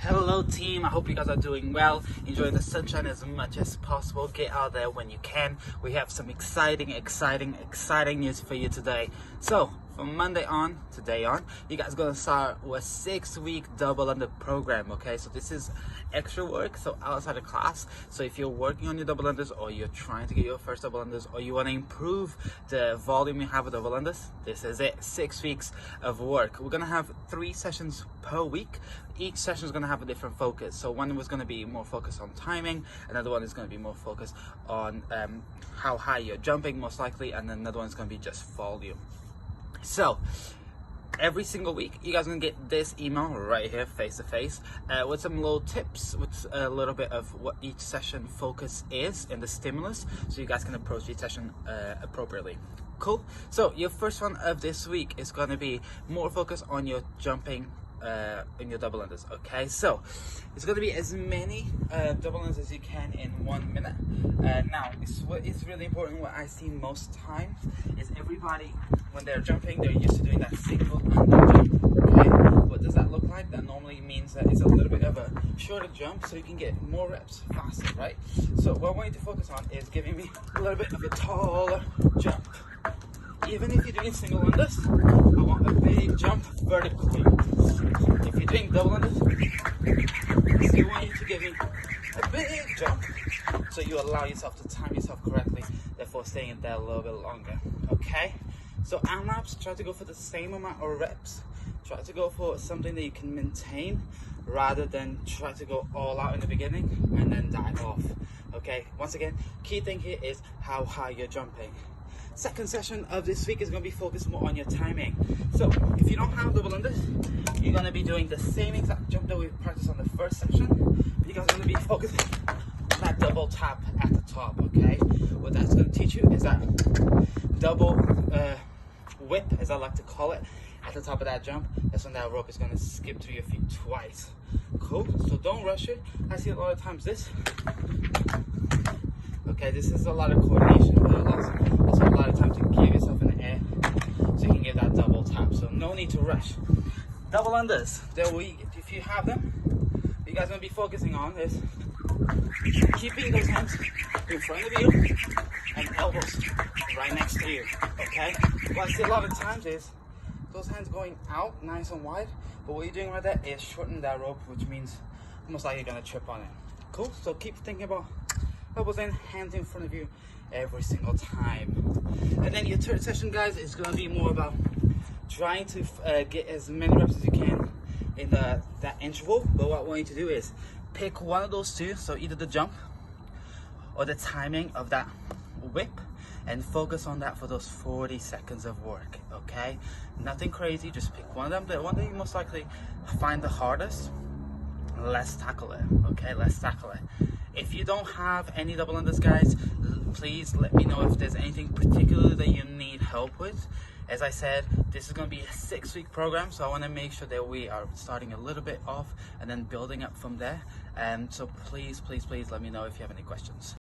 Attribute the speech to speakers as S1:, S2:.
S1: Hello team, I hope you guys are doing well, enjoying the sunshine as much as possible. Get out there when you can. We have some exciting news for you today. So from Monday on, today on, you guys gonna start with a 6-week double under program. Okay, so this is extra work, so outside of class. So if you're working on your double unders, or you're trying to get your first double unders, or you want to improve the volume you have with double unders, this is it. 6 weeks of work. We're gonna have 3 sessions per week. Each session is going to have a different focus. So one was going to be more focused on timing, another one is going to be more focused on how high you're jumping most likely, and then another one is going to be just volume. So every single week you guys are going to get this email right here face to face with some little tips, with a little bit of what each session focus is and the stimulus, so you guys can approach each session appropriately. Cool. So your first one of this week is going to be more focused on your jumping in your double unders. Okay, so it's going to be as many double unders as you can in 1 minute. Now what is really important, what I see most times is everybody, when they're jumping, they're used to doing that single under jump. Okay, what does that look like? That normally means that it's a little bit of a shorter jump, so you can get more reps faster, right? So what I want you to focus on is giving me a little bit of a taller jump. Even if you're doing single unders, I want a big jump vertically. If you're doing double unders, I still want you to give me a big jump, so you allow yourself to time yourself correctly, therefore staying in there a little bit longer. Okay? So AMRAPs, try to go for the same amount of reps. Try to go for something that you can maintain, rather than try to go all out in the beginning and then die off. Okay? Once again, key thing here is how high you're jumping. Second session of this week is going to be focused more on your timing. So if you don't have double unders, you're going to be doing the same exact jump that we practiced on the first session. You guys are going to be focusing on that double tap at the top. Okay, what that's going to teach you is that double whip, as I like to call it, at the top of that jump. That's when that rope is going to skip through your feet twice. Cool. So don't rush it. I see a lot of times this. Okay, this is a lot of coordination, but also a lot of time to give yourself in the air, so you can get that double tap. So no need to rush. Double unders, if you have them, what you guys are going to be focusing on is keeping those hands in front of you and elbows right next to you. Okay, what I see a lot of times is those hands going out nice and wide, but what you're doing right there is shorten that rope, which means almost like you're going to trip on it. Cool. So keep thinking about elbows in, hands in front of you every single time. And then your third session, guys, is going to be more about trying to get as many reps as you can in that interval. But what I want you to do is pick one of those two, so either the jump or the timing of that whip, and focus on that for those 40 seconds of work. Okay, nothing crazy, just pick one of them, the one that you most likely find the hardest. Let's tackle it. Okay, let's tackle it. If you don't have any double unders, guys, please let me know if there's anything particular that you need help with. As I said, this is going to be a 6-week program, so I want to make sure that we are starting a little bit off and then building up from there. So please let me know if you have any questions.